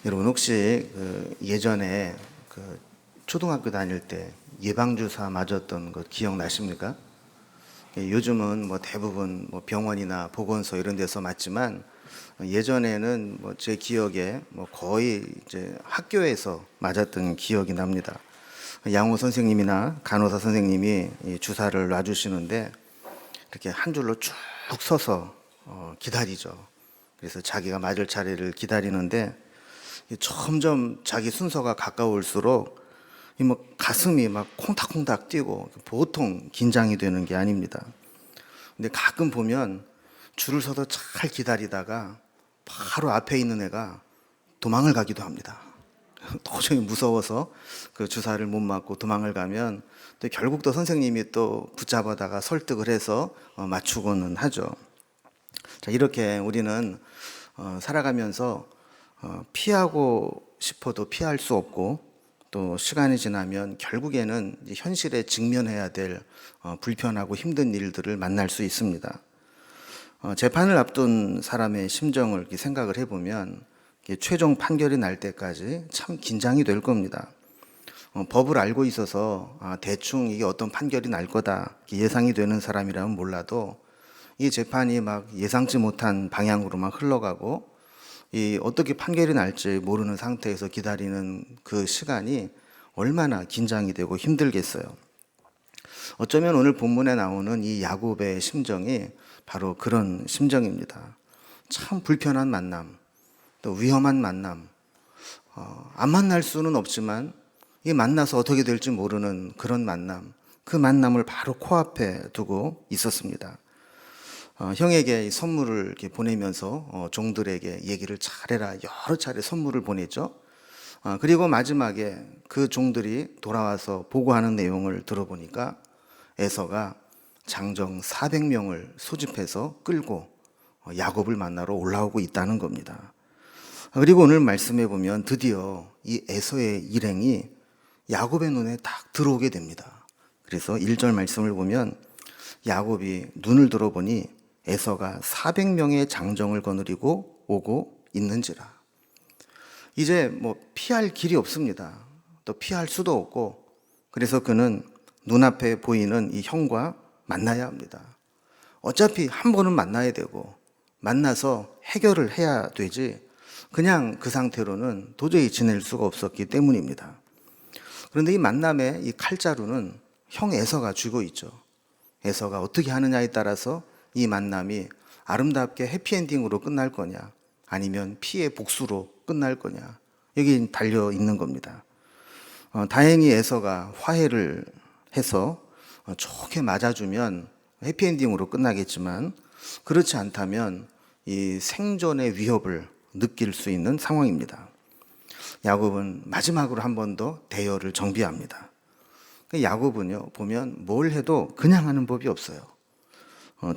여러분 혹시 예전에 초등학교 다닐 때 예방주사 맞았던 거 기억나십니까? 요즘은 뭐 대부분 뭐 병원이나 보건소 이런 데서 맞지만 예전에는 뭐 제 기억에 뭐 거의 이제 학교에서 맞았던 기억이 납니다. 양호 선생님이나 간호사 선생님이 이 주사를 놔주시는데 이렇게 한 줄로 쭉 서서 기다리죠. 그래서 자기가 맞을 차례를 기다리는데 점점 자기 순서가 가까울수록 뭐 가슴이 막 콩닥콩닥 뛰고 보통 긴장이 되는 게 아닙니다. 근데 가끔 보면 줄을 서서 잘 기다리다가 바로 앞에 있는 애가 도망을 가기도 합니다. 도저히 무서워서 그 주사를 못 맞고 도망을 가면 또 결국 또 선생님이 또 붙잡아다가 설득을 해서 맞추고는 하죠. 자, 이렇게 우리는 살아가면서 피하고 싶어도 피할 수 없고 또 시간이 지나면 결국에는 현실에 직면해야 될 불편하고 힘든 일들을 만날 수 있습니다. 재판을 앞둔 사람의 심정을 이렇게 생각을 해보면 최종 판결이 날 때까지 참 긴장이 될 겁니다. 법을 알고 있어서 대충 이게 어떤 판결이 날 거다 예상이 되는 사람이라면 몰라도 이 재판이 막 예상치 못한 방향으로만 흘러가고 이 어떻게 판결이 날지 모르는 상태에서 기다리는 그 시간이 얼마나 긴장이 되고 힘들겠어요. 어쩌면 오늘 본문에 나오는 이 야곱의 심정이 바로 그런 심정입니다. 참 불편한 만남, 또 위험한 만남, 안 만날 수는 없지만 이 만나서 어떻게 될지 모르는 그런 만남, 그 만남을 바로 코앞에 두고 있었습니다. 형에게 선물을 이렇게 보내면서 종들에게 얘기를 잘해라 여러 차례 선물을 보냈죠. 그리고 마지막에 그 종들이 돌아와서 보고하는 내용을 들어보니까 에서가 장정 400명을 소집해서 끌고 야곱을 만나러 올라오고 있다는 겁니다. 그리고 오늘 말씀해 보면 드디어 이 에서의 일행이 야곱의 눈에 딱 들어오게 됩니다. 그래서 1절 말씀을 보면 야곱이 눈을 들어보니 에서가 400명의 장정을 거느리고 오고 있는지라. 이제 뭐 피할 길이 없습니다. 또 피할 수도 없고 그래서 그는 눈앞에 보이는 이 형과 만나야 합니다. 어차피 한 번은 만나야 되고 만나서 해결을 해야 되지 그냥 그 상태로는 도저히 지낼 수가 없었기 때문입니다. 그런데 이 만남의 이 칼자루는 형 에서가 쥐고 있죠. 에서가 어떻게 하느냐에 따라서 이 만남이 아름답게 해피엔딩으로 끝날 거냐 아니면 피해 복수로 끝날 거냐 여기 달려 있는 겁니다. 다행히 에서가 화해를 해서 좋게 맞아주면 해피엔딩으로 끝나겠지만 그렇지 않다면 이 생존의 위협을 느낄 수 있는 상황입니다. 야곱은 마지막으로 한 번 더 대열을 정비합니다. 야곱은요 보면 뭘 해도 그냥 하는 법이 없어요.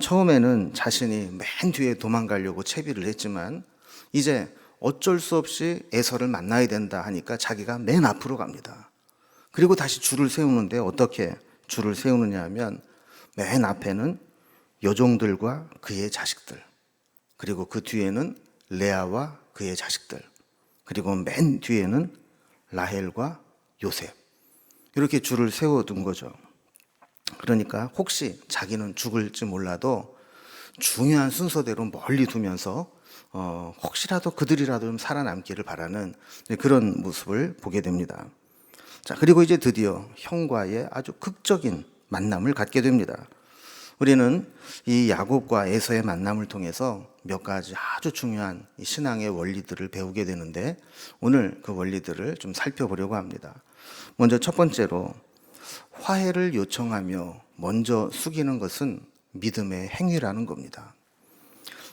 처음에는 자신이 맨 뒤에 도망가려고 채비를 했지만 이제 어쩔 수 없이 에서를 만나야 된다 하니까 자기가 맨 앞으로 갑니다. 그리고 다시 줄을 세우는데 어떻게 줄을 세우느냐 하면 맨 앞에는 여종들과 그의 자식들, 그리고 그 뒤에는 레아와 그의 자식들, 그리고 맨 뒤에는 라헬과 요셉, 이렇게 줄을 세워둔 거죠. 그러니까 혹시 자기는 죽을지 몰라도 중요한 순서대로 멀리 두면서 혹시라도 그들이라도 좀 살아남기를 바라는 그런 모습을 보게 됩니다. 자, 그리고 이제 드디어 형과의 아주 극적인 만남을 갖게 됩니다. 우리는 이 야곱과 에서의 만남을 통해서 몇 가지 아주 중요한 이 신앙의 원리들을 배우게 되는데 오늘 그 원리들을 좀 살펴보려고 합니다. 먼저 첫 번째로 화해를 요청하며 먼저 숙이는 것은 믿음의 행위라는 겁니다.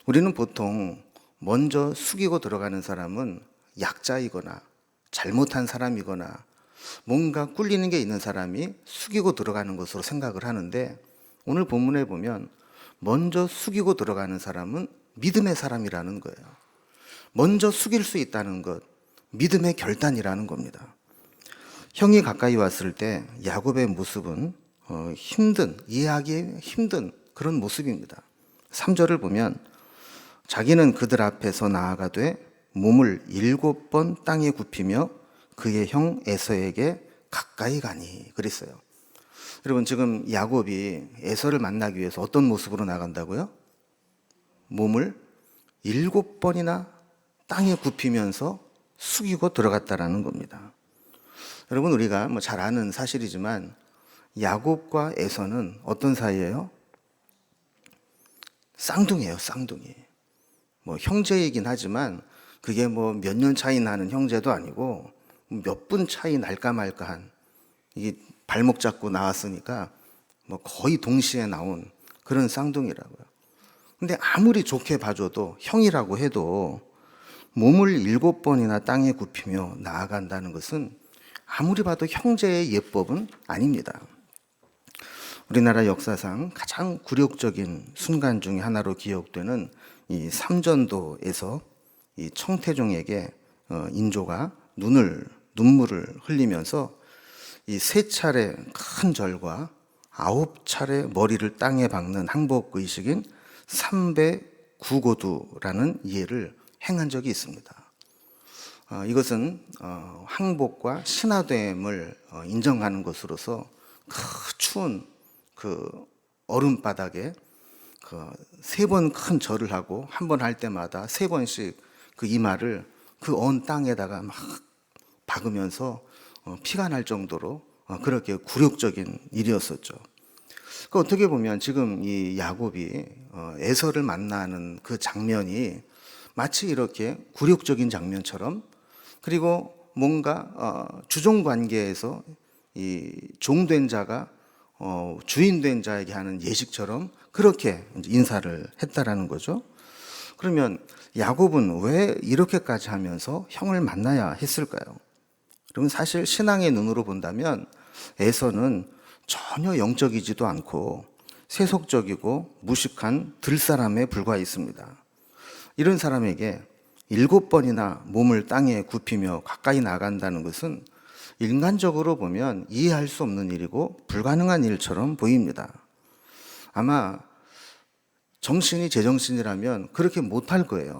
우리는 보통 먼저 숙이고 들어가는 사람은 약자이거나 잘못한 사람이거나 뭔가 꿀리는 게 있는 사람이 숙이고 들어가는 것으로 생각을 하는데 오늘 본문에 보면 먼저 숙이고 들어가는 사람은 믿음의 사람이라는 거예요. 먼저 숙일 수 있다는 것, 믿음의 결단이라는 겁니다. 형이 가까이 왔을 때 야곱의 모습은 이해하기 힘든 그런 모습입니다. 3절을 보면 자기는 그들 앞에서 나아가되 몸을 7번 땅에 굽히며 그의 형 에서에게 가까이 가니 그랬어요. 여러분, 지금 야곱이 에서를 만나기 위해서 어떤 모습으로 나간다고요? 몸을 7번이나 땅에 굽히면서 숙이고 들어갔다라는 겁니다. 여러분, 우리가 뭐 잘 아는 사실이지만 야곱과 에서는 어떤 사이예요? 쌍둥이에요, 쌍둥이. 뭐 형제이긴 하지만 그게 뭐 몇 년 차이 나는 형제도 아니고 몇 분 차이 날까 말까한, 이게 발목 잡고 나왔으니까 뭐 거의 동시에 나온 그런 쌍둥이라고요. 근데 아무리 좋게 봐줘도, 형이라고 해도 몸을 7번이나 땅에 굽히며 나아간다는 것은 아무리 봐도 형제의 예법은 아닙니다. 우리나라 역사상 가장 굴욕적인 순간 중에 하나로 기억되는 이 삼전도에서 이 청태종에게 인조가 눈물을 흘리면서 이 3차례 큰 절과 9차례 머리를 땅에 박는 항복 의식인 삼배구고두라는 예를 행한 적이 있습니다. 이것은 항복과 신화됨을 인정하는 것으로서 그 추운 그 얼음바닥에 3번 큰 절을 하고, 한 번 할 때마다 3번씩 그 이마를 그 언 땅에다가 막 박으면서 피가 날 정도로 그렇게 굴욕적인 일이었었죠. 그러니까 어떻게 보면 지금 이 야곱이 에서를 만나는 그 장면이 마치 이렇게 굴욕적인 장면처럼, 그리고 뭔가 주종 관계에서 이 종된 자가 주인된 자에게 하는 예식처럼 그렇게 인사를 했다라는 거죠. 그러면 야곱은 왜 이렇게까지 하면서 형을 만나야 했을까요? 그러면 사실 신앙의 눈으로 본다면 에서는 전혀 영적이지도 않고 세속적이고 무식한 들사람에 불과했습니다. 이런 사람에게 7번이나 몸을 땅에 굽히며 가까이 나간다는 것은 인간적으로 보면 이해할 수 없는 일이고 불가능한 일처럼 보입니다. 아마 정신이 제정신이라면 그렇게 못할 거예요.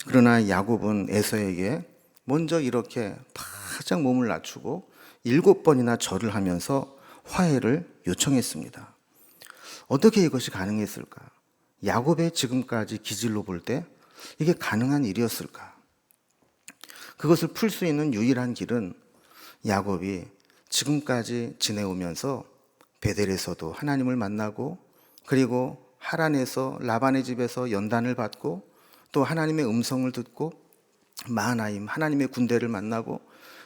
그러나 야곱은 에서에게 먼저 이렇게 바짝 몸을 낮추고 7번이나 절을 하면서 화해를 요청했습니다. 어떻게 이것이 가능했을까? 야곱의 지금까지 기질로 볼 때 이게 가능한 일이었을까? 그것을 풀 수 있는 유일한 길은 야곱이 지금까지 지내오면서 베델에서도 하나님을 만나고, 그리고 하란에서 라반의 집에서 연단을 받고, 또 하나님의 음성을 듣고 마하나임 하나님의 군대를 만나고,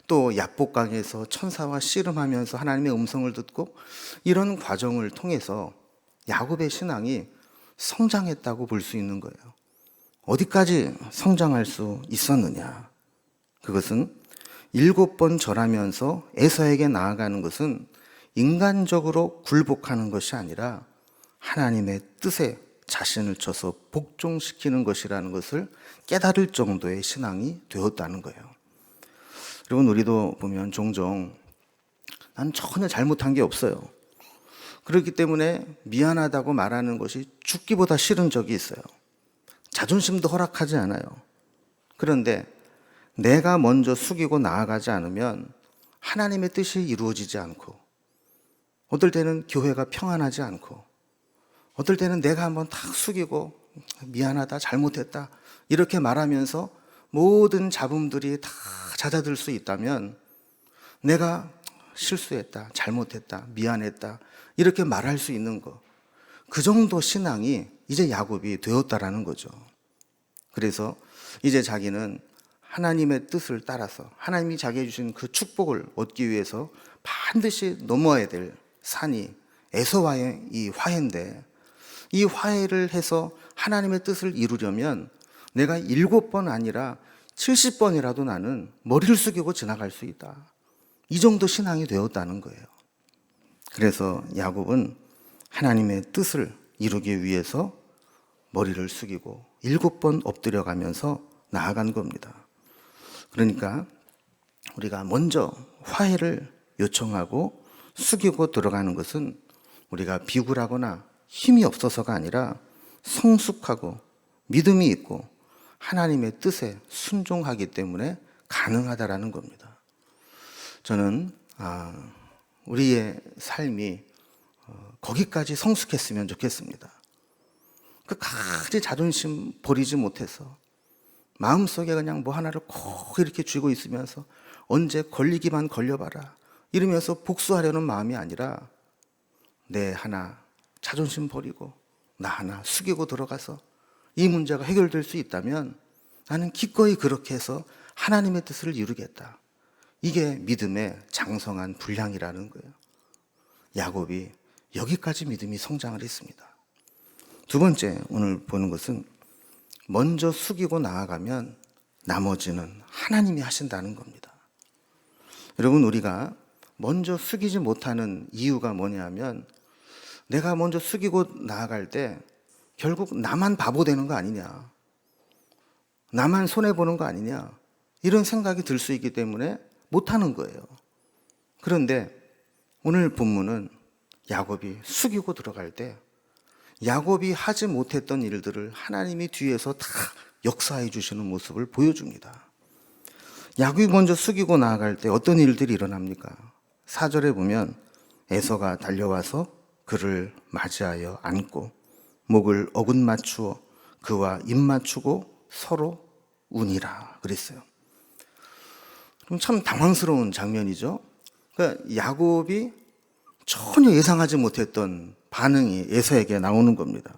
또 야복강에서 천사와 씨름하면서 하나님의 음성을 듣고, 이런 과정을 통해서 야곱의 신앙이 성장했다고 볼 수 있는 거예요. 어디까지 성장할 수 있었느냐? 그것은 7번 절하면서 에서에게 나아가는 것은 인간적으로 굴복하는 것이 아니라 하나님의 뜻에 자신을 쳐서 복종시키는 것이라는 것을 깨달을 정도의 신앙이 되었다는 거예요. 여러분, 우리도 보면 종종 난 전혀 잘못한 게 없어요. 그렇기 때문에 미안하다고 말하는 것이 죽기보다 싫은 적이 있어요. 자존심도 허락하지 않아요. 그런데 내가 먼저 숙이고 나아가지 않으면 하나님의 뜻이 이루어지지 않고, 어떨 때는 교회가 평안하지 않고, 어떨 때는 내가 한번 탁 숙이고 미안하다, 잘못했다 이렇게 말하면서 모든 잡음들이 다 잦아들 수 있다면, 내가 실수했다, 잘못했다, 미안했다 이렇게 말할 수 있는 거, 그 정도 신앙이 이제 야곱이 되었다라는 거죠. 그래서 이제 자기는 하나님의 뜻을 따라서 하나님이 자기에게 주신 그 축복을 얻기 위해서 반드시 넘어야 될 산이 에서와의 이 화해인데, 이 화해를 해서 하나님의 뜻을 이루려면 내가 7번 아니라 70번이라도 나는 머리를 숙이고 지나갈 수 있다. 이 정도 신앙이 되었다는 거예요. 그래서 야곱은 하나님의 뜻을 이루기 위해서 머리를 숙이고 7번 엎드려가면서 나아간 겁니다. 그러니까 우리가 먼저 화해를 요청하고 숙이고 들어가는 것은 우리가 비굴하거나 힘이 없어서가 아니라 성숙하고 믿음이 있고 하나님의 뜻에 순종하기 때문에 가능하다라는 겁니다. 저는 우리의 삶이 거기까지 성숙했으면 좋겠습니다. 끝까지 자존심 버리지 못해서 마음속에 그냥 뭐 하나를 꼭 이렇게 쥐고 있으면서 언제 걸리기만 걸려봐라 이러면서 복수하려는 마음이 아니라 내 하나 자존심 버리고 나 하나 숙이고 들어가서 이 문제가 해결될 수 있다면 나는 기꺼이 그렇게 해서 하나님의 뜻을 이루겠다. 이게 믿음의 장성한 분량이라는 거예요. 야곱이 여기까지 믿음이 성장을 했습니다. 두 번째 오늘 보는 것은 먼저 숙이고 나아가면 나머지는 하나님이 하신다는 겁니다. 여러분, 우리가 먼저 숙이지 못하는 이유가 뭐냐면 내가 먼저 숙이고 나아갈 때 결국 나만 바보 되는 거 아니냐, 나만 손해보는 거 아니냐, 이런 생각이 들 수 있기 때문에 못하는 거예요. 그런데 오늘 본문은 야곱이 숙이고 들어갈 때 야곱이 하지 못했던 일들을 하나님이 뒤에서 다 역사해 주시는 모습을 보여줍니다. 야곱이 먼저 숙이고 나아갈 때 어떤 일들이 일어납니까? 4절에 보면 에서가 달려와서 그를 맞이하여 안고 목을 어긋 맞추어 그와 입 맞추고 서로 우니라 그랬어요. 그럼 참 당황스러운 장면이죠. 그러니까 야곱이 전혀 예상하지 못했던 반응이 에서에게 나오는 겁니다.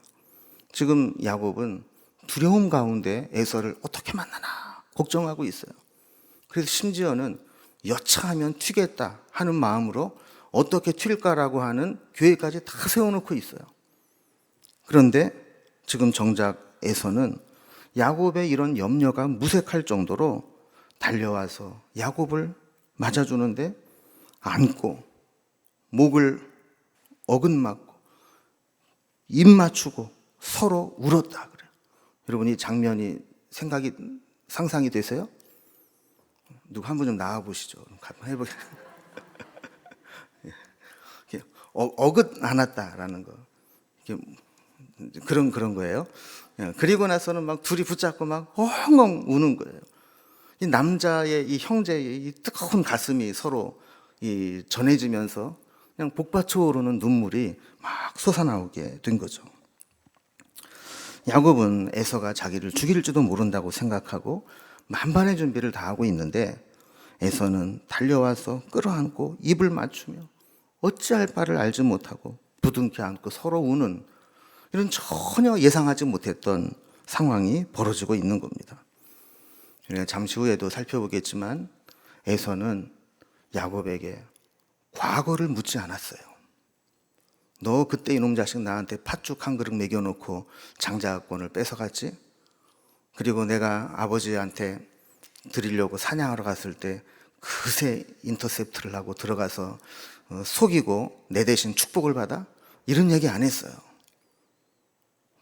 지금 야곱은 두려움 가운데 에서를 어떻게 만나나 걱정하고 있어요. 그래서 심지어는 여차하면 튀겠다 하는 마음으로 어떻게 튈까라고 하는 계획까지 다 세워놓고 있어요. 그런데 지금 정작 에서는 야곱의 이런 염려가 무색할 정도로 달려와서 야곱을 맞아주는데 안고 목을 어긋맞고 입 맞추고 서로 울었다 그래요. 여러분, 이 장면이 상상이 되세요? 누구 한 분 좀 나와 보시죠. 한번 해보세요. 어긋 안았다라는 거. 그런 거예요. 그리고 나서는 막 둘이 붙잡고 막 엉엉 우는 거예요. 이 남자의 이 형제의 이 뜨거운 가슴이 서로 이 전해지면서 그냥 복받쳐 오르는 눈물이 막 솟아나오게 된 거죠. 야곱은 에서가 자기를 죽일지도 모른다고 생각하고 만반의 준비를 다 하고 있는데 에서는 달려와서 끌어안고 입을 맞추며 어찌할 바를 알지 못하고 부둥켜 안고 서로 우는 이런 전혀 예상하지 못했던 상황이 벌어지고 있는 겁니다. 우리가 잠시 후에도 살펴보겠지만 에서는 야곱에게 과거를 묻지 않았어요. 너 그때 이놈 자식 나한테 팥죽 한 그릇 먹여놓고 장자권을 뺏어갔지? 그리고 내가 아버지한테 드리려고 사냥하러 갔을 때 그새 인터셉트를 하고 들어가서 속이고 내 대신 축복을 받아? 이런 얘기 안 했어요.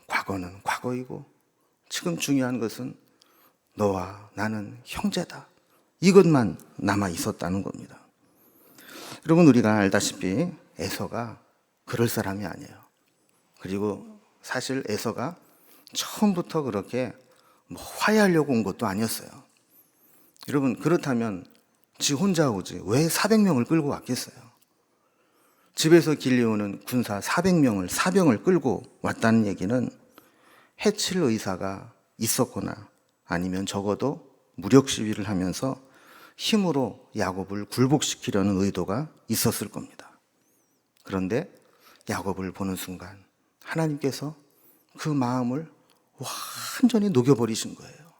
과거는 과거이고 지금 중요한 것은 너와 나는 형제다. 이것만 남아 있었다는 겁니다. 여러분, 우리가 알다시피 에서가 그럴 사람이 아니에요. 그리고 사실 에서가 처음부터 그렇게 화해하려고 온 것도 아니었어요. 여러분, 그렇다면 지 혼자 오지 왜 400명을 끌고 왔겠어요? 집에서 길려오는 군사 400명을 사병을 끌고 왔다는 얘기는 해칠 의사가 있었거나 아니면 적어도 무력 시위를 하면서 힘으로 야곱을 굴복시키려는 의도가 있었을 겁니다. 그런데 야곱을 보는 순간 하나님께서 그 마음을 완전히 녹여버리신 거예요.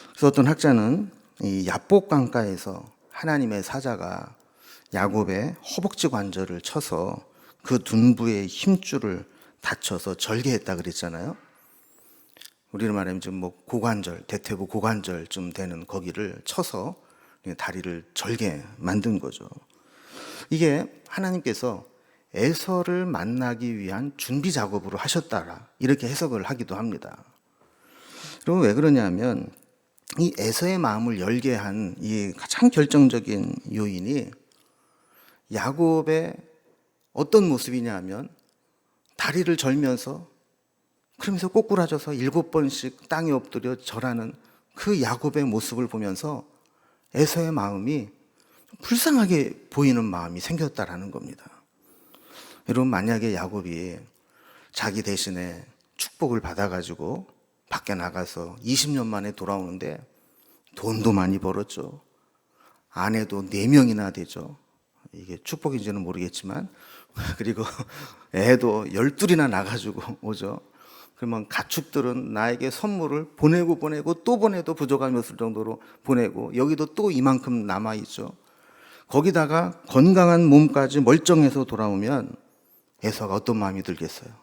그래서 어떤 학자는 이 야복 강가에서 하나님의 사자가 야곱의 허벅지 관절을 쳐서 그 둔부의 힘줄을 다쳐서 절개했다 그랬잖아요. 우리로 말하면 좀 고관절, 대퇴부 고관절쯤 되는 거기를 쳐서 다리를 절개 만든 거죠. 이게 하나님께서 에서를 만나기 위한 준비 작업으로 하셨다라 이렇게 해석을 하기도 합니다. 그럼 왜 그러냐면 이 에서의 마음을 열게 한 이 가장 결정적인 요인이 야곱의 어떤 모습이냐 하면 다리를 절면서 그러면서 꼬꾸라져서 7번씩 땅에 엎드려 절하는 그 야곱의 모습을 보면서 에서의 마음이 불쌍하게 보이는 마음이 생겼다라는 겁니다. 여러분, 만약에 야곱이 자기 대신에 축복을 받아가지고 밖에 나가서 20년 만에 돌아오는데 돈도 많이 벌었죠. 아내도 4명이나 되죠. 이게 축복인지는 모르겠지만, 그리고 애도 12이나 나가지고 오죠. 그러면 가축들은 나에게 선물을 보내고 또 보내도 부족함이 없을 정도로 보내고, 여기도 또 이만큼 남아있죠. 거기다가 건강한 몸까지 멀쩡해서 돌아오면 에서가 어떤 마음이 들겠어요?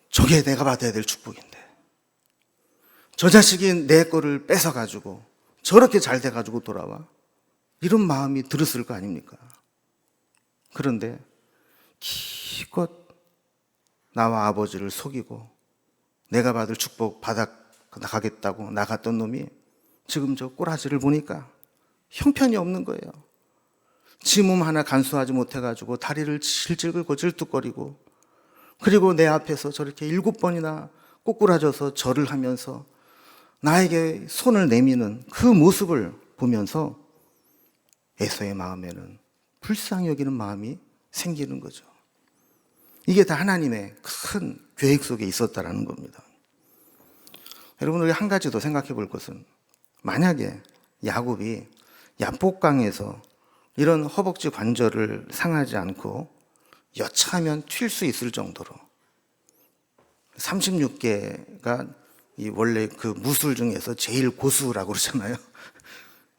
저게 내가 받아야 될 축복인데, 저 자식이 내 거를 뺏어가지고 저렇게 잘 돼가지고 돌아와? 이런 마음이 들었을 거 아닙니까? 그런데 기껏 나와 아버지를 속이고 내가 받을 축복 받아 나가겠다고 나갔던 놈이 지금 저 꼬라지를 보니까 형편이 없는 거예요. 지 몸 하나 간수하지 못해가지고 다리를 질질 긁고 질뚝거리고, 그리고 내 앞에서 저렇게 7번이나 꼬꾸라져서 절을 하면서 나에게 손을 내미는 그 모습을 보면서 에서의 마음에는 불쌍히 여기는 마음이 생기는 거죠. 이게 다 하나님의 큰 계획 속에 있었다라는 겁니다. 여러분, 우리 한 가지 더 생각해 볼 것은, 만약에 야곱이 야복강에서 이런 허벅지 관절을 상하지 않고 여차하면 튈 수 있을 정도로 36개가 이 원래 그 무술 중에서 제일 고수라고 그러잖아요.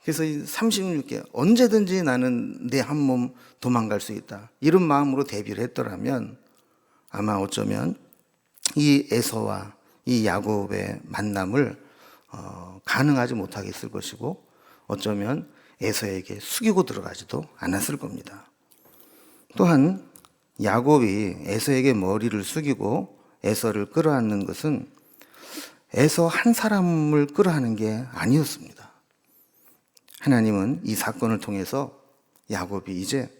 그래서 이 36개 언제든지 나는 내 한 몸 도망갈 수 있다, 이런 마음으로 대비를 했더라면 아마 어쩌면 이 에서와 이 야곱의 만남을 가능하지 못하게 했을 것이고, 어쩌면 에서에게 숙이고 들어가지도 않았을 겁니다. 또한 야곱이 에서에게 머리를 숙이고 에서를 끌어안는 것은 에서 한 사람을 끌어안는 게 아니었습니다. 하나님은 이 사건을 통해서 야곱이 이제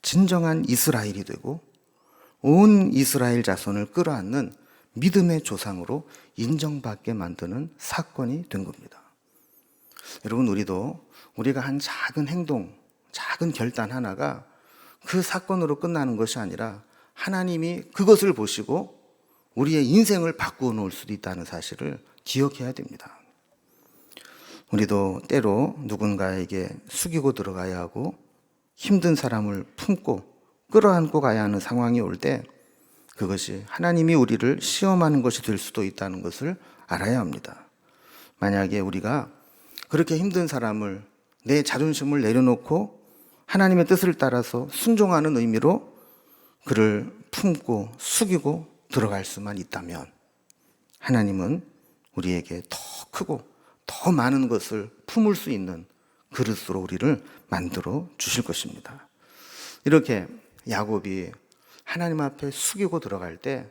진정한 이스라엘이 되고 온 이스라엘 자손을 끌어안는 믿음의 조상으로 인정받게 만드는 사건이 된 겁니다. 여러분, 우리가 한 작은 행동, 작은 결단 하나가 그 사건으로 끝나는 것이 아니라 하나님이 그것을 보시고 우리의 인생을 바꾸어 놓을 수도 있다는 사실을 기억해야 됩니다. 우리도 때로 누군가에게 숙이고 들어가야 하고 힘든 사람을 품고 끌어안고 가야 하는 상황이 올 때 그것이 하나님이 우리를 시험하는 것이 될 수도 있다는 것을 알아야 합니다. 만약에 우리가 그렇게 힘든 사람을, 내 자존심을 내려놓고 하나님의 뜻을 따라서 순종하는 의미로 그를 품고 숙이고 들어갈 수만 있다면 하나님은 우리에게 더 크고 더 많은 것을 품을 수 있는 그릇으로 우리를 만들어 주실 것입니다. 이렇게 야곱이 하나님 앞에 숙이고 들어갈 때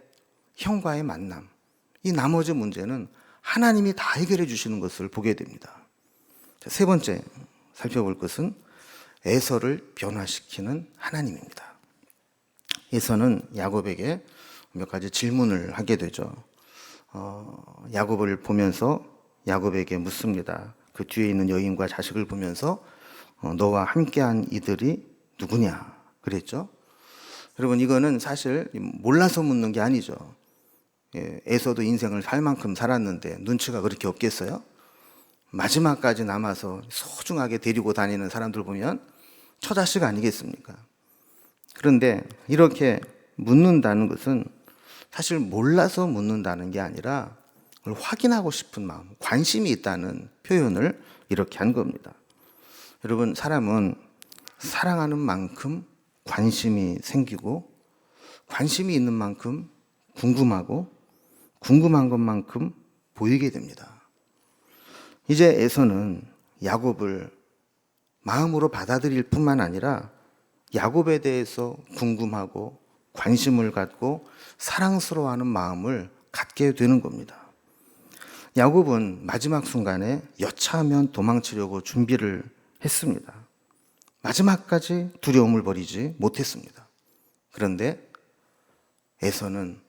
형과의 만남, 이 나머지 문제는 하나님이 다 해결해 주시는 것을 보게 됩니다. 세 번째 살펴볼 것은 에서를 변화시키는 하나님입니다. 에서는 야곱에게 몇 가지 질문을 하게 되죠. 야곱을 보면서 야곱에게 묻습니다. 그 뒤에 있는 여인과 자식을 보면서 너와 함께한 이들이 누구냐 그랬죠. 여러분, 이거는 사실 몰라서 묻는 게 아니죠. 에서도 인생을 살 만큼 살았는데 눈치가 그렇게 없겠어요? 마지막까지 남아서 소중하게 데리고 다니는 사람들 보면 처자식 아니겠습니까? 그런데 이렇게 묻는다는 것은 사실 몰라서 묻는다는 게 아니라 그걸 확인하고 싶은 마음, 관심이 있다는 표현을 이렇게 한 겁니다. 여러분, 사람은 사랑하는 만큼 관심이 생기고 관심이 있는 만큼 궁금하고 궁금한 것만큼 보이게 됩니다. 이제 에서는 야곱을 마음으로 받아들일 뿐만 아니라 야곱에 대해서 궁금하고 관심을 갖고 사랑스러워하는 마음을 갖게 되는 겁니다. 야곱은 마지막 순간에 여차하면 도망치려고 준비를 했습니다. 마지막까지 두려움을 버리지 못했습니다. 그런데 에서는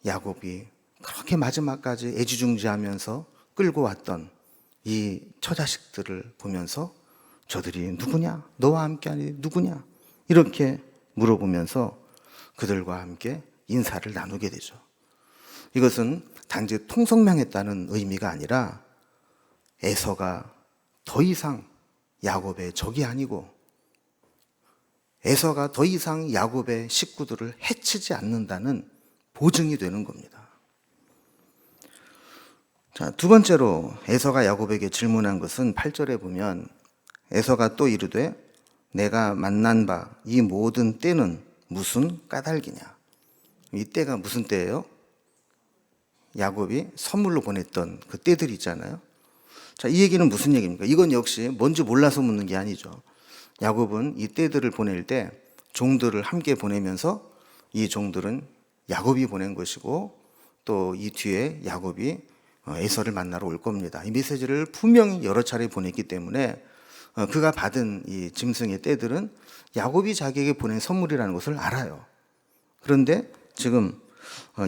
야곱이 그렇게 마지막까지 애지중지하면서 끌고 왔던 이 처자식들을 보면서 저들이 누구냐? 너와 함께하니 누구냐? 이렇게 물어보면서 그들과 함께 인사를 나누게 되죠. 이것은 단지 통성명했다는 의미가 아니라 에서가 더 이상 야곱의 적이 아니고 에서가 더 이상 야곱의 식구들을 해치지 않는다는 보증이 되는 겁니다. 자, 두 번째로 에서가 야곱에게 질문한 것은 8절에 보면 에서가 또 이르되 내가 만난 바 이 모든 때는 무슨 까닭이냐. 이 때가 무슨 때예요? 야곱이 선물로 보냈던 그 때들이 있잖아요. 자, 이 얘기는 무슨 얘기입니까? 이건 역시 뭔지 몰라서 묻는 게 아니죠. 야곱은 이 때들을 보낼 때 종들을 함께 보내면서 이 종들은 야곱이 보낸 것이고 또 이 뒤에 야곱이 에서를 만나러 올 겁니다. 이 메시지를 분명히 여러 차례 보냈기 때문에 그가 받은 이 짐승의 떼들은 야곱이 자기에게 보낸 선물이라는 것을 알아요. 그런데 지금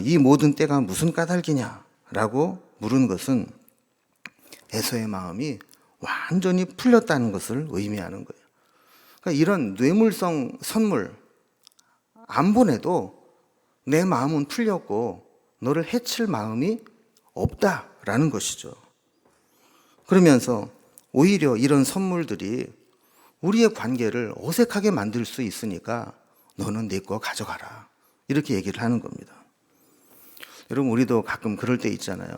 이 모든 때가 무슨 까닭이냐라고 물은 것은 에서의 마음이 완전히 풀렸다는 것을 의미하는 거예요. 그러니까 이런 뇌물성 선물 안 보내도 내 마음은 풀렸고 너를 해칠 마음이 없다라는 것이죠. 그러면서 오히려 이런 선물들이 우리의 관계를 어색하게 만들 수 있으니까 너는 내 거 가져가라. 이렇게 얘기를 하는 겁니다. 여러분, 우리도 가끔 그럴 때 있잖아요.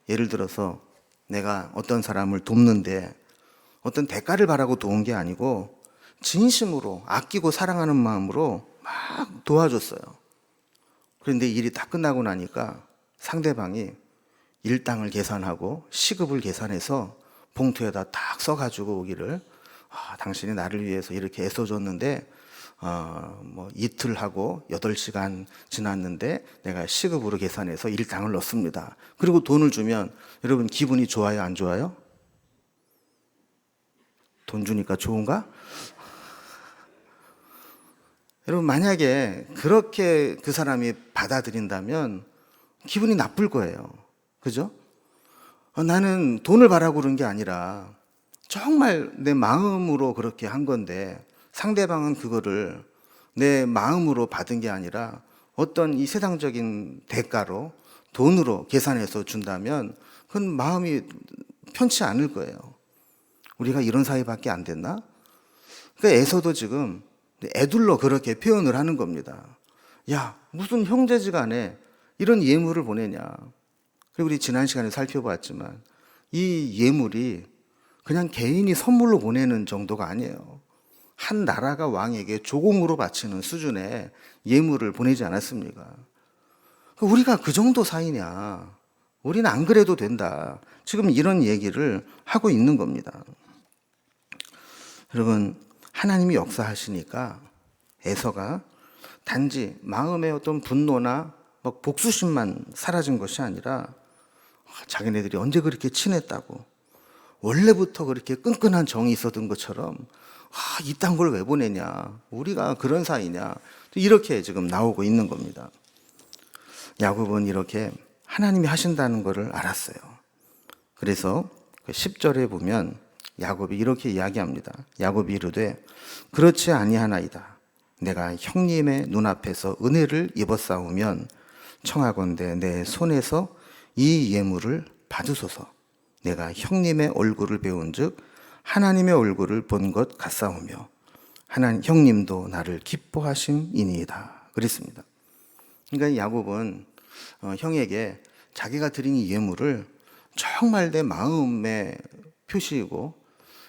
예를 들어서 내가 어떤 사람을 돕는데 어떤 대가를 바라고 도운 게 아니고 진심으로 아끼고 사랑하는 마음으로 막 도와줬어요. 그런데 일이 다 끝나고 나니까 상대방이 일당을 계산하고 시급을 계산해서 봉투에다 딱 써가지고 오기를 당신이 나를 위해서 이렇게 애써줬는데 뭐 이틀 하고 8시간 지났는데 내가 시급으로 계산해서 일당을 넣습니다. 그리고 돈을 주면 여러분 기분이 좋아요, 안 좋아요? 돈 주니까 좋은가? 여러분 만약에 그렇게 그 사람이 받아들인다면 기분이 나쁠 거예요. 그죠? 나는 돈을 바라고 그런 게 아니라 정말 내 마음으로 그렇게 한 건데 상대방은 그거를 내 마음으로 받은 게 아니라 어떤 이 세상적인 대가로 돈으로 계산해서 준다면 그건 마음이 편치 않을 거예요. 우리가 이런 사이밖에 안 됐나? 그러니까 에서도 지금 애둘러 그렇게 표현을 하는 겁니다. 야, 무슨 형제지간에 이런 예물을 보내냐. 그리고 우리 지난 시간에 살펴봤지만 이 예물이 그냥 개인이 선물로 보내는 정도가 아니에요. 한 나라가 왕에게 조공으로 바치는 수준의 예물을 보내지 않았습니까? 우리가 그 정도 사이냐? 우리는 안 그래도 된다. 지금 이런 얘기를 하고 있는 겁니다. 여러분, 하나님이 역사하시니까 에서가 단지 마음의 어떤 분노나 복수심만 사라진 것이 아니라 자기네들이 언제 그렇게 친했다고 원래부터 그렇게 끈끈한 정이 있었던 것처럼 이딴 걸 왜 보내냐, 우리가 그런 사이냐, 이렇게 지금 나오고 있는 겁니다. 야곱은 이렇게 하나님이 하신다는 것을 알았어요. 그래서 10절에 보면 야곱이 이렇게 이야기합니다. 야곱이 이르되 그렇지 아니하나이다. 내가 형님의 눈앞에서 은혜를 입었사오면 청하건대 내 손에서 이 예물을 받으소서. 내가 형님의 얼굴을 배운즉 하나님의 얼굴을 본 것 같사오며 형님도 나를 기뻐하심이니이다. 그랬습니다. 그러니까 야곱은 형에게 자기가 드린 이 예물을 정말 내 마음의 표시이고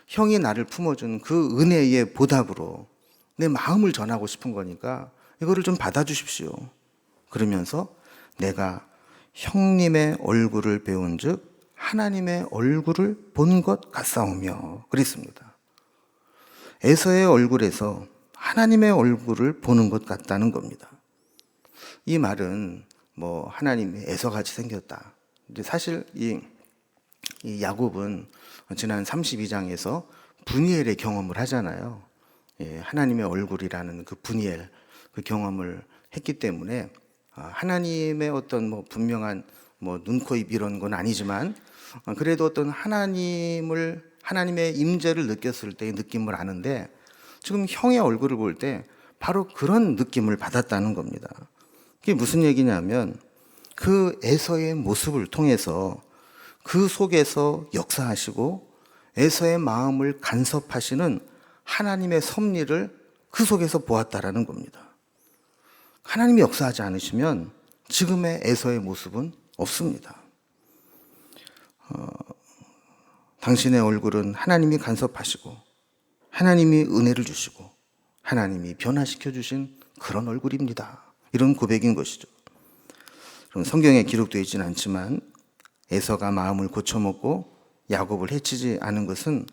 형이 나를 품어준 그 은혜의 보답으로 내 마음을 전하고 싶은 거니까 이거를 좀 받아주십시오. 그러면서 내가 형님의 얼굴을 배운즉 하나님의 얼굴을 본 것 같사오며 그랬습니다. 에서의 얼굴에서 하나님의 얼굴을 보는 것 같다는 겁니다. 이 말은 하나님이 에서같이 생겼다. 사실 이 야곱은 지난 32장에서 분이엘의 경험을 하잖아요. 하나님의 얼굴이라는 그 분이엘, 그 경험을 했기 때문에 하나님의 어떤 뭐 분명한 뭐 눈, 코, 입 이런 건 아니지만 그래도 어떤 하나님의 임재를 느꼈을 때의 느낌을 아는데 지금 형의 얼굴을 볼 때 바로 그런 느낌을 받았다는 겁니다. 그게 무슨 얘기냐면 그 에서의 모습을 통해서 그 속에서 역사하시고 에서의 마음을 간섭하시는 하나님의 섭리를 그 속에서 보았다라는 겁니다. 하나님이 역사하지 않으시면 지금의 에서의 모습은 없습니다. 당신의 얼굴은 하나님이 간섭하시고 하나님이 은혜를 주시고 하나님이 변화시켜 주신 그런 얼굴입니다. 이런 고백인 것이죠. 그럼 성경에 기록되어 있지는 않지만 에서가 마음을 고쳐먹고 야곱을 해치지 않은 것은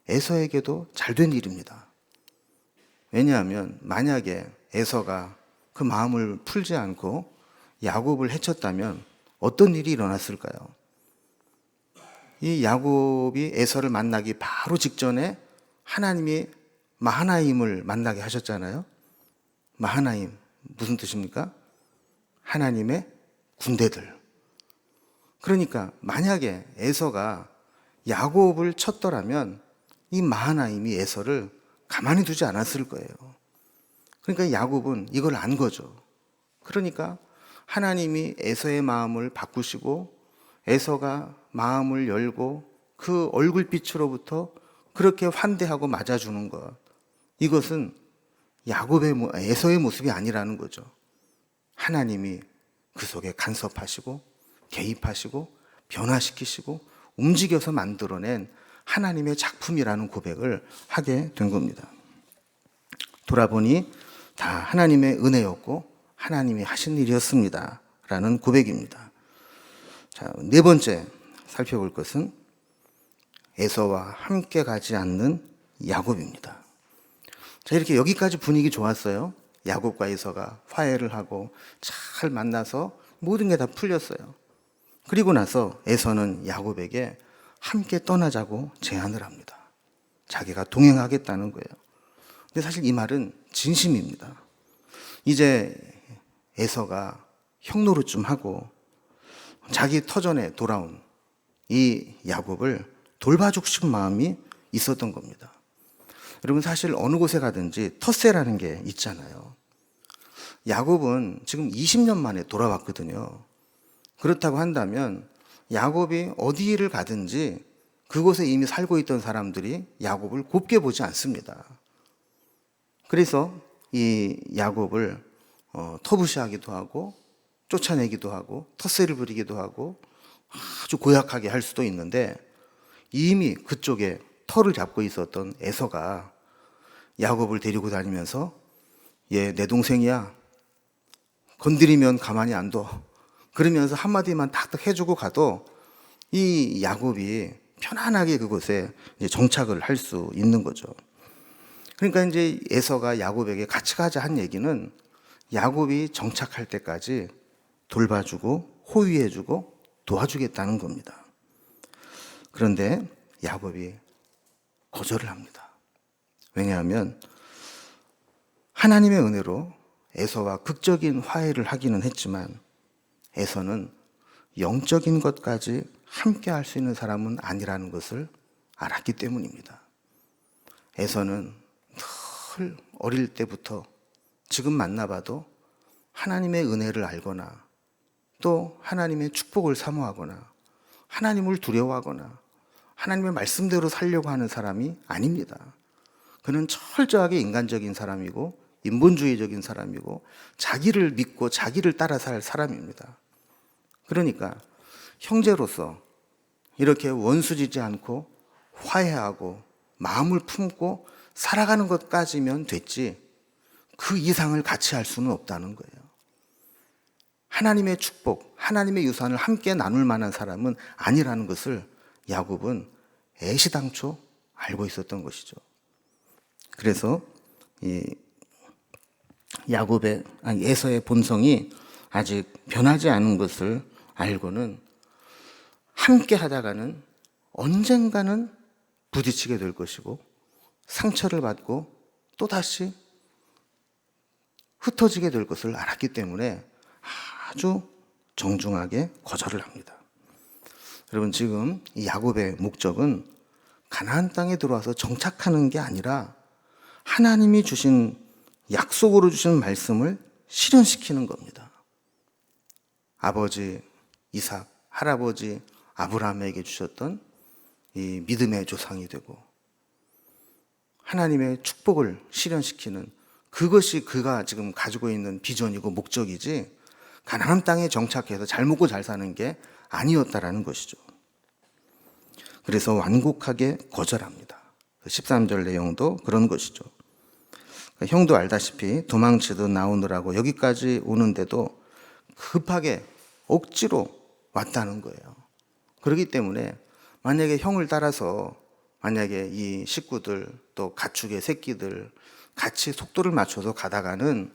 에서에게도 잘된 일입니다. 왜냐하면 만약에 에서가 그 마음을 풀지 않고 야곱을 해쳤다면 어떤 일이 일어났을까요? 이 야곱이 에서를 만나기 바로 직전에 하나님이 마하나임을 만나게 하셨잖아요. 마하나임 무슨 뜻입니까? 하나님의 군대들. 그러니까 만약에 에서가 야곱을 쳤더라면 이 마하나임이 에서를 가만히 두지 않았을 거예요. 그러니까 야곱은 이걸 안 거죠. 그러니까 하나님이 에서의 마음을 바꾸시고 에서가 마음을 열고 그 얼굴빛으로부터 그렇게 환대하고 맞아주는 것, 이것은 에서의 모습이 아니라는 거죠. 하나님이 그 속에 간섭하시고 개입하시고 변화시키시고 움직여서 만들어낸 하나님의 작품이라는 고백을 하게 된 겁니다. 돌아보니 다 하나님의 은혜였고 하나님이 하신 일이었습니다. 라는 고백입니다. 자, 네 번째 살펴볼 것은 에서와 함께 가지 않는 야곱입니다. 자, 이렇게 여기까지 분위기 좋았어요. 야곱과 에서가 화해를 하고 잘 만나서 모든 게 다 풀렸어요. 그리고 나서 에서는 야곱에게 함께 떠나자고 제안을 합니다. 자기가 동행하겠다는 거예요. 근데 사실 이 말은 진심입니다. 이제 에서가 형 노릇 좀 하고 자기 터전에 돌아온 이 야곱을 돌봐주고 싶은 마음이 있었던 겁니다. 여러분, 사실 어느 곳에 가든지 텃세라는 게 있잖아요. 야곱은 지금 20년 만에 돌아왔거든요. 그렇다고 한다면 야곱이 어디를 가든지 그곳에 이미 살고 있던 사람들이 야곱을 곱게 보지 않습니다. 그래서 이 야곱을 터부시하기도 하고 쫓아내기도 하고 텃세를 부리기도 하고 아주 고약하게 할 수도 있는데, 이미 그쪽에 터를 잡고 있었던 에서가 야곱을 데리고 다니면서 얘 내 동생이야, 건드리면 가만히 안 둬, 그러면서 한마디만 탁탁 해주고 가도 이 야곱이 편안하게 그곳에 이제 정착을 할 수 있는 거죠. 그러니까 이제 에서가 야곱에게 같이 가자 한 얘기는 야곱이 정착할 때까지 돌봐주고 호위해주고 도와주겠다는 겁니다. 그런데 야곱이 거절을 합니다. 왜냐하면 하나님의 은혜로 에서와 극적인 화해를 하기는 했지만 에서는 영적인 것까지 함께 할 수 있는 사람은 아니라는 것을 알았기 때문입니다. 에서는 늘 어릴 때부터 지금 만나봐도 하나님의 은혜를 알거나 또 하나님의 축복을 사모하거나 하나님을 두려워하거나 하나님의 말씀대로 살려고 하는 사람이 아닙니다. 그는 철저하게 인간적인 사람이고 인본주의적인 사람이고 자기를 믿고 자기를 따라 살 사람입니다. 그러니까 형제로서 이렇게 원수지지 않고 화해하고 마음을 품고 살아가는 것까지면 됐지 그 이상을 같이 할 수는 없다는 거예요. 하나님의 축복, 하나님의 유산을 함께 나눌 만한 사람은 아니라는 것을 야곱은 애시당초 알고 있었던 것이죠. 그래서 이 에서의 본성이 아직 변하지 않은 것을 알고는 함께 하다가는 언젠가는 부딪히게 될 것이고 상처를 받고 또다시 흩어지게 될 것을 알았기 때문에 아주 정중하게 거절을 합니다. 여러분, 지금 이 야곱의 목적은 가나안 땅에 들어와서 정착하는 게 아니라 하나님이 주신 약속으로 주신 말씀을 실현시키는 겁니다. 아버지 이삭, 할아버지 아브라함에게 주셨던 이 믿음의 조상이 되고 하나님의 축복을 실현시키는, 그것이 그가 지금 가지고 있는 비전이고 목적이지 가나안 땅에 정착해서 잘 먹고 잘 사는 게 아니었다라는 것이죠. 그래서 완곡하게 거절합니다. 13절 내용도 그런 것이죠. 형도 알다시피 도망치듯 나오느라고 여기까지 오는데도 급하게 억지로 왔다는 거예요. 그렇기 때문에 만약에 형을 따라서 만약에 이 식구들 또 가축의 새끼들 같이 속도를 맞춰서 가다가는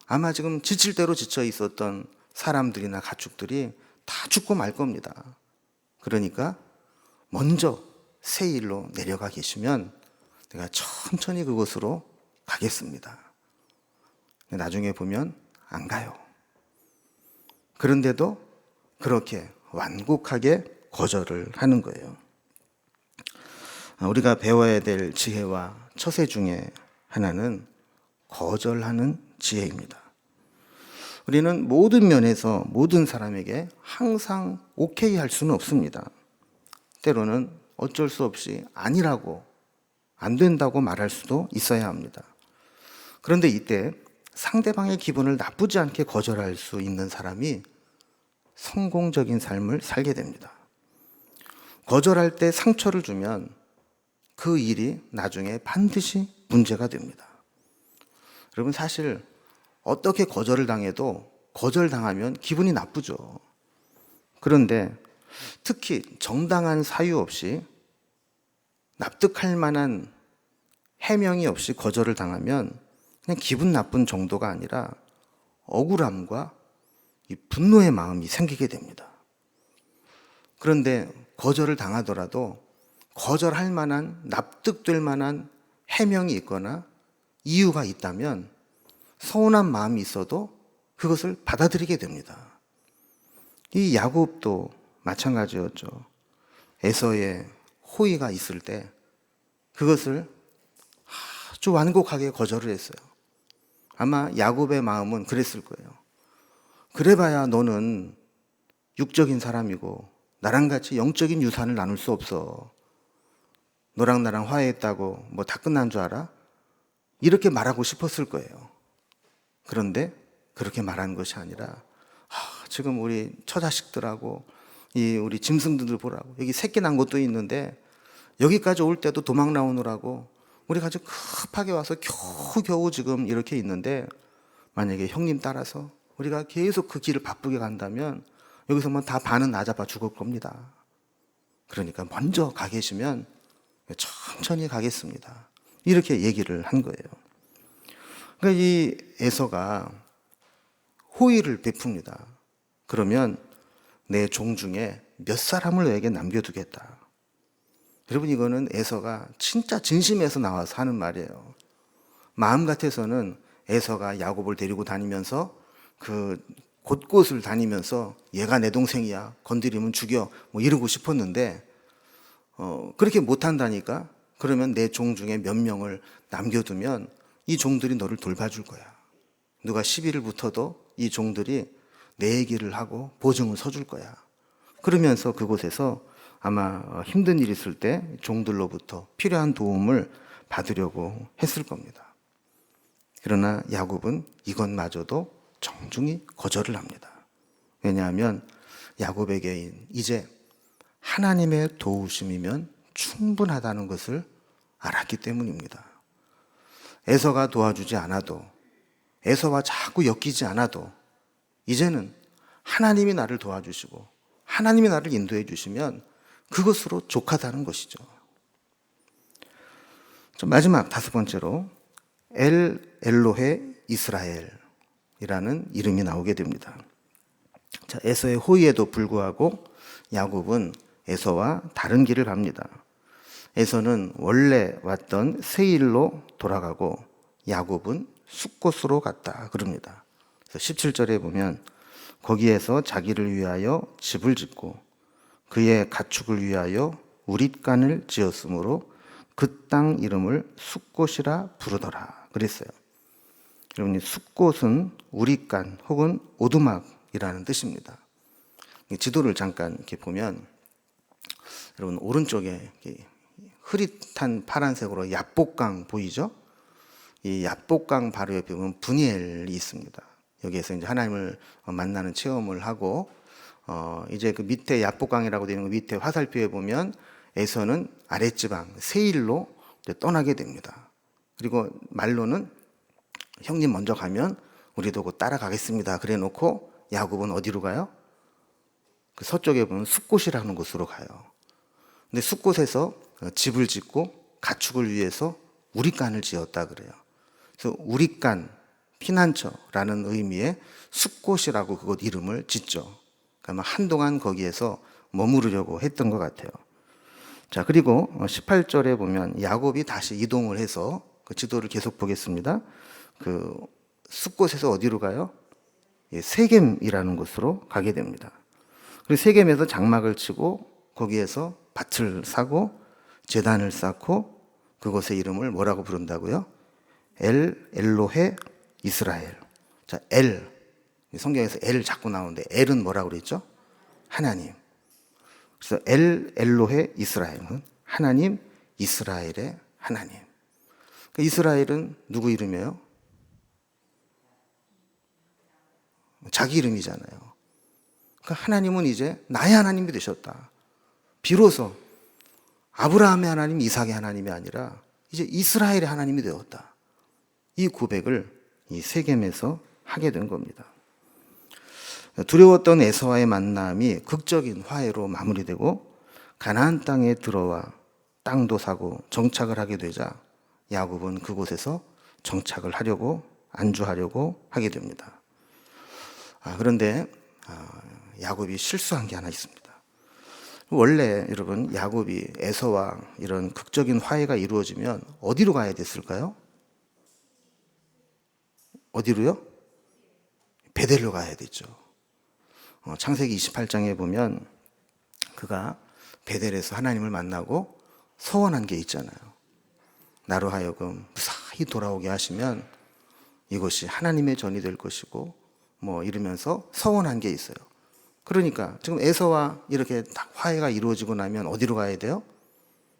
아마 지금 지칠 대로 지쳐 있었던 사람들이나 가축들이 다 죽고 말 겁니다. 그러니까 먼저 세일로 내려가 계시면 내가 천천히 그곳으로 가겠습니다. 나중에 보면 안 가요. 그런데도 그렇게 완곡하게 거절을 하는 거예요. 우리가 배워야 될 지혜와 처세 중에 하나는 거절하는 지혜입니다. 우리는 모든 면에서 모든 사람에게 항상 오케이 할 수는 없습니다. 때로는 어쩔 수 없이 아니라고, 안 된다고 말할 수도 있어야 합니다. 그런데 이때 상대방의 기분을 나쁘지 않게 거절할 수 있는 사람이 성공적인 삶을 살게 됩니다. 거절할 때 상처를 주면 그 일이 나중에 반드시 문제가 됩니다. 여러분, 사실 어떻게 거절을 당해도 거절당하면 기분이 나쁘죠. 그런데 특히 정당한 사유 없이 납득할 만한 해명이 없이 거절을 당하면 그냥 기분 나쁜 정도가 아니라 억울함과 이 분노의 마음이 생기게 됩니다. 그런데 거절을 당하더라도 거절할 만한, 납득될 만한 해명이 있거나 이유가 있다면 서운한 마음이 있어도 그것을 받아들이게 됩니다. 이 야곱도 마찬가지였죠. 에서의 호의가 있을 때 그것을 아주 완곡하게 거절을 했어요. 아마 야곱의 마음은 그랬을 거예요. 그래봐야 너는 육적인 사람이고 나랑 같이 영적인 유산을 나눌 수 없어. 너랑 나랑 화해했다고 뭐 다 끝난 줄 알아? 이렇게 말하고 싶었을 거예요. 그런데 그렇게 말하는 것이 아니라 지금 우리 처자식들하고 우리 짐승들 보라고 여기 새끼 난 것도 있는데 여기까지 올 때도 도망 나오느라고 우리가 아주 급하게 와서 겨우겨우 지금 이렇게 있는데 만약에 형님 따라서 우리가 계속 그 길을 바쁘게 간다면 여기서 뭐 다 반은 나 잡아 죽을 겁니다. 그러니까 먼저 가 계시면 천천히 가겠습니다. 이렇게 얘기를 한 거예요. 그러니까 이 에서가 호의를 베풉니다. 그러면 내 종 중에 몇 사람을 너에게 남겨두겠다. 여러분, 이거는 에서가 진짜 진심에서 나와서 하는 말이에요. 마음 같아서는 에서가 야곱을 데리고 다니면서 그 곳곳을 다니면서 얘가 내 동생이야, 건드리면 죽여, 뭐 이러고 싶었는데 그렇게 못한다니까. 그러면 내 종 중에 몇 명을 남겨두면 이 종들이 너를 돌봐줄 거야. 누가 시비를 붙어도 이 종들이 내 얘기를 하고 보증을 서줄 거야. 그러면서 그곳에서 아마 힘든 일 있을 때 종들로부터 필요한 도움을 받으려고 했을 겁니다. 그러나 야곱은 이것마저도 정중히 거절을 합니다. 왜냐하면 야곱에게 이제 하나님의 도우심이면 충분하다는 것을 알았기 때문입니다. 에서가 도와주지 않아도, 에서와 자꾸 엮이지 않아도 이제는 하나님이 나를 도와주시고 하나님이 나를 인도해 주시면 그것으로 족하다는 것이죠. 마지막 다섯 번째로 엘로헤 이스라엘이라는 이름이 나오게 됩니다. 에서의 호의에도 불구하고 야곱은 에서와 다른 길을 갑니다. 에서는 원래 왔던 세일로 돌아가고 야곱은 숫곳으로 갔다 그럽니다. 그래서 17절에 보면 거기에서 자기를 위하여 집을 짓고 그의 가축을 위하여 우릿간을 지었으므로 그 땅 이름을 숫곳이라 부르더라 그랬어요. 여러분, 숫곳은 우릿간 혹은 오두막이라는 뜻입니다. 지도를 잠깐 이렇게 보면 여러분 오른쪽에 흐릿한 파란색으로 야복강 보이죠? 이 야복강 바로 옆에 보면 분이엘이 있습니다. 여기에서 이제 하나님을 만나는 체험을 하고 이제 그 밑에 야복강이라고 되는 그 밑에 화살표에 보면 에서는 아랫지방 세일로 떠나게 됩니다. 그리고 말로는 형님 먼저 가면 우리도 곧 따라가겠습니다. 그래 놓고 야곱은 어디로 가요? 그 서쪽에 보면 숫곳이라는 곳으로 가요. 근데 숫곳에서 집을 짓고 가축을 위해서 우릿간을 지었다 그래요. 그래서 우릿간, 피난처라는 의미의 숫곳이라고 그곳 이름을 짓죠. 그러니까 한동안 거기에서 머무르려고 했던 것 같아요. 자, 그리고 18절에 보면 야곱이 다시 이동을 해서 그 지도를 계속 보겠습니다. 그 숫곳에서 어디로 가요? 세겜이라는 곳으로 가게 됩니다. 그리고 세겜에서 장막을 치고 거기에서 밭을 사고 제단을 쌓고 그곳의 이름을 뭐라고 부른다고요? 엘로헤 이스라엘. 자, 성경에서 엘 자꾸 나오는데 엘은 뭐라고 그랬죠? 하나님. 그래서 엘로헤 이스라엘은 하나님, 이스라엘의 하나님. 그 이스라엘은 누구 이름이에요? 자기 이름이잖아요. 그러니까 하나님은 이제 나의 하나님이 되셨다. 비로소 아브라함의 하나님, 이삭의 하나님이 아니라 이제 이스라엘의 하나님이 되었다. 이 고백을 이 세겜에서 하게 된 겁니다. 두려웠던 에서와의 만남이 극적인 화해로 마무리되고 가나안 땅에 들어와 땅도 사고 정착을 하게 되자 야곱은 그곳에서 정착을 하려고 안주하려고 하게 됩니다. 그런데 야곱이 실수한 게 하나 있습니다. 원래 여러분 야곱이 에서와 이런 극적인 화해가 이루어지면 어디로 가야 됐을까요? 어디로요? 베델로 가야 됐죠. 창세기 28장에 보면 그가 베델에서 하나님을 만나고 서원한 게 있잖아요. 나로 하여금 무사히 돌아오게 하시면 이것이 하나님의 전이 될 것이고 뭐 이러면서 서원한 게 있어요. 그러니까 지금 에서와 이렇게 딱 화해가 이루어지고 나면 어디로 가야 돼요?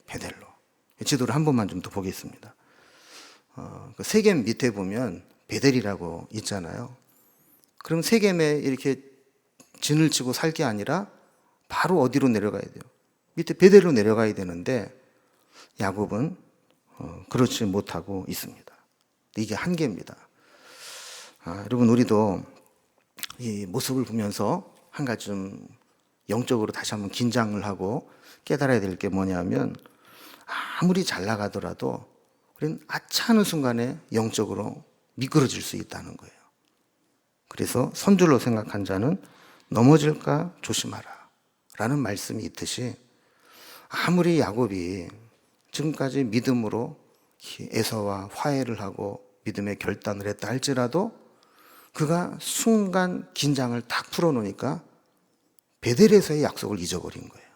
베델로. 지도를 한 번만 좀 더 보겠습니다. 그 세겜 밑에 보면 베델이라고 있잖아요. 그럼 세겜에 이렇게 진을 치고 살 게 아니라 바로 어디로 내려가야 돼요? 밑에 베델로 내려가야 되는데 야곱은 그렇지 못하고 있습니다. 이게 한계입니다. 여러분 우리도 이 모습을 보면서 한 가지 좀 영적으로 다시 한번 긴장을 하고 깨달아야 될 게 뭐냐면 아무리 잘 나가더라도 우리는 아차하는 순간에 영적으로 미끄러질 수 있다는 거예요. 그래서 선줄로 생각한 자는 넘어질까 조심하라 라는 말씀이 있듯이 아무리 야곱이 지금까지 믿음으로 에서와 화해를 하고 믿음의 결단을 했다 할지라도 그가 순간 긴장을 딱 풀어놓으니까 베델에서의 약속을 잊어버린 거예요.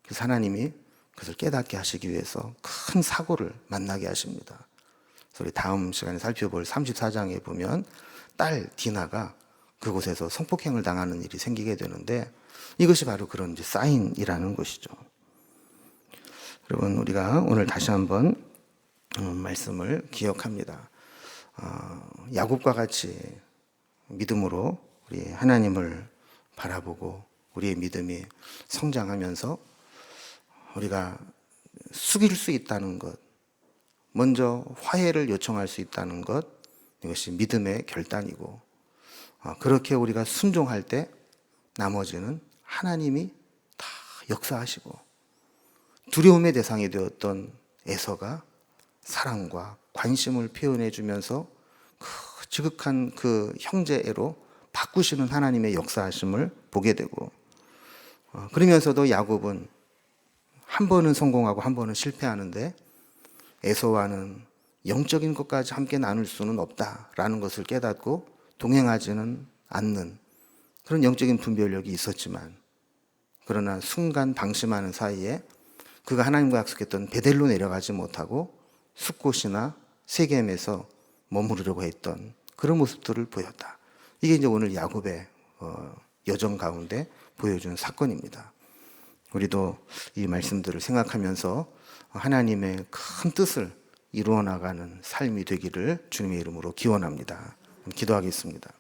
그래서 하나님이 그것을 깨닫게 하시기 위해서 큰 사고를 만나게 하십니다. 그래서 우리 다음 시간에 살펴볼 34장에 보면 딸 디나가 그곳에서 성폭행을 당하는 일이 생기게 되는데 이것이 바로 그런 이제 사인이라는 것이죠. 여러분 우리가 오늘 다시 한번 말씀을 기억합니다. 야곱과 같이 믿음으로 우리 하나님을 바라보고 우리의 믿음이 성장하면서 우리가 숙일 수 있다는 것, 먼저 화해를 요청할 수 있다는 것, 이것이 믿음의 결단이고 그렇게 우리가 순종할 때 나머지는 하나님이 다 역사하시고 두려움의 대상이 되었던 에서가 사랑과 관심을 표현해 주면서 그 지극한 그 형제애로 바꾸시는 하나님의 역사하심을 보게 되고 그러면서도 야곱은 한 번은 성공하고 한 번은 실패하는데 에서와는 영적인 것까지 함께 나눌 수는 없다라는 것을 깨닫고 동행하지는 않는 그런 영적인 분별력이 있었지만, 그러나 순간 방심하는 사이에 그가 하나님과 약속했던 베델로 내려가지 못하고 숫곳이나 세겜에서 머무르려고 했던 그런 모습들을 보였다. 이게 이제 오늘 야곱의 여정 가운데 보여준 사건입니다. 우리도 이 말씀들을 생각하면서 하나님의 큰 뜻을 이루어 나가는 삶이 되기를 주님의 이름으로 기원합니다. 기도하겠습니다.